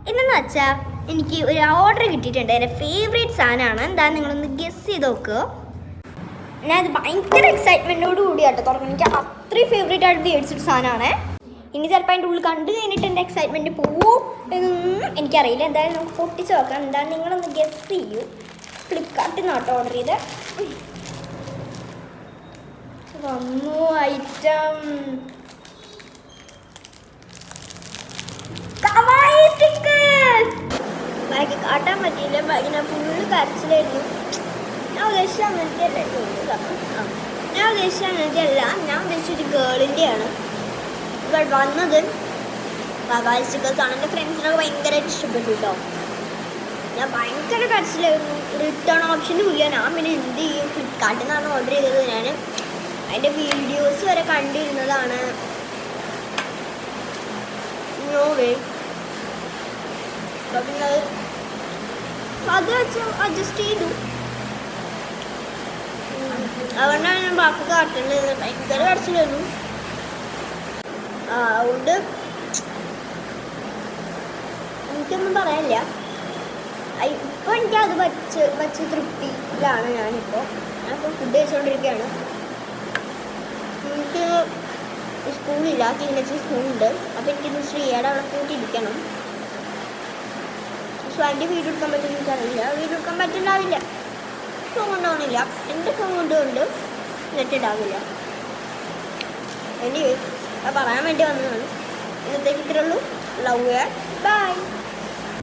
എന്നു വെച്ചാൽ എനിക്ക് ഒരു ഓർഡർ കിട്ടിയിട്ടുണ്ട്. എൻ്റെ ഫേവറേറ്റ് സാധനമാണ്. എന്താ നിങ്ങളൊന്ന് ഗസ് ചെയ്ത് നോക്കുക. ഞാനത് ഭയങ്കര എക്സൈറ്റ്മെൻറ്റോട് കൂടിയാട്ടോ തുറക്കുന്നത്. എനിക്ക് അത്രയും ഫേവറേറ്റ് ആയിട്ട് മേടിച്ചൊരു സാധനമാണ്. ഇനി ചിലപ്പോൾ അതിൻ്റെ ഉള്ളിൽ കണ്ടു കഴിഞ്ഞിട്ട് എൻ്റെ എക്സൈറ്റ്മെൻറ്റ് പോവോ എന്നൊന്നും എനിക്കറിയില്ല. എന്തായാലും നമുക്ക് പൊട്ടിച്ച് നോക്കാം. എന്താ നിങ്ങളൊന്ന് ഗസ് ചെയ്യൂ. ഫ്ലിപ്കാർട്ടിൽ നിന്നാട്ടോ ഓർഡർ ചെയ്ത് വന്നു ഐറ്റം. ബാഗ് കാട്ടാൻ പറ്റിയില്ല. ബാഗിനെ ഫുള്ള് കരച്ചിലായിരുന്നു. ഞാൻ ഉദ്ദേശിച്ച അങ്ങനത്തെ അല്ല. ഞാൻ ഉദ്ദേശിച്ച അങ്ങനത്തെ അല്ല. ഞാൻ ഉദ്ദേശിച്ചൊരു ഗേളിൻ്റെയാണ് ഇവിടെ വന്നത്. കവായി സ്റ്റിക്കേഴ്സാണ്. എൻ്റെ ഫ്രണ്ട്സിനൊക്കെ ഭയങ്കരമായിട്ട് ഇഷ്ടപ്പെട്ടു കേട്ടോ. ഞാൻ ഭയങ്കര കരച്ചിലായിരുന്നു. റിട്ടേൺ ഓപ്ഷനും ഇല്ല. ഞാൻ പിന്നെ എന്ത് ചെയ്യും? ഫ്ലിപ്കാർട്ടിൽ നിന്നാണ് ഓർഡർ ചെയ്തത്. ഞാൻ അതിൻ്റെ വീഡിയോസ് വരെ കണ്ടിരുന്നതാണ്. നോവേ പിന്നെ അത് വെച്ച് അഡ്ജസ്റ്റ് ചെയ്തു. അതുകൊണ്ടാണ് ഞാൻ ബാക്കി കാട്ടുന്നത്. ഭയങ്കര കരച്ചിലായിരുന്നു. അതുകൊണ്ട് എനിക്കൊന്നും പറയാനില്ല. ഇപ്പോൾ എനിക്കത് വച്ച തൃപ്തിയിലാണ് ഞാനിപ്പോൾ ഫുഡ് കഴിച്ചുകൊണ്ടിരിക്കുകയാണ്. എനിക്ക് സ്കൂളില്ല. കിളിനച്ചി സ്കൂളുണ്ട്. അപ്പോൾ എനിക്കിന്ന് ശ്രീയുടെ അവിടെ പോയിട്ടിരിക്കണം. പക്ഷേ അതിൻ്റെ വീഡിയോ എടുക്കാൻ പറ്റുമെന്ന് എനിക്കറിയില്ല. വീഡിയോ എടുക്കാൻ പറ്റുന്നുണ്ടാവില്ല. ഫോൺ കൊണ്ടുപോകണില്ല. എൻ്റെ ഫോൺ കൊണ്ടുകൊണ്ട് നെറ്റ് ഉണ്ടാവില്ല. എനിക്ക് പറയാൻ വേണ്ടി വന്നതാണ്. ഇന്നത്തേക്ക് ഇത്രയുള്ളൂ. Love you. ബൈ.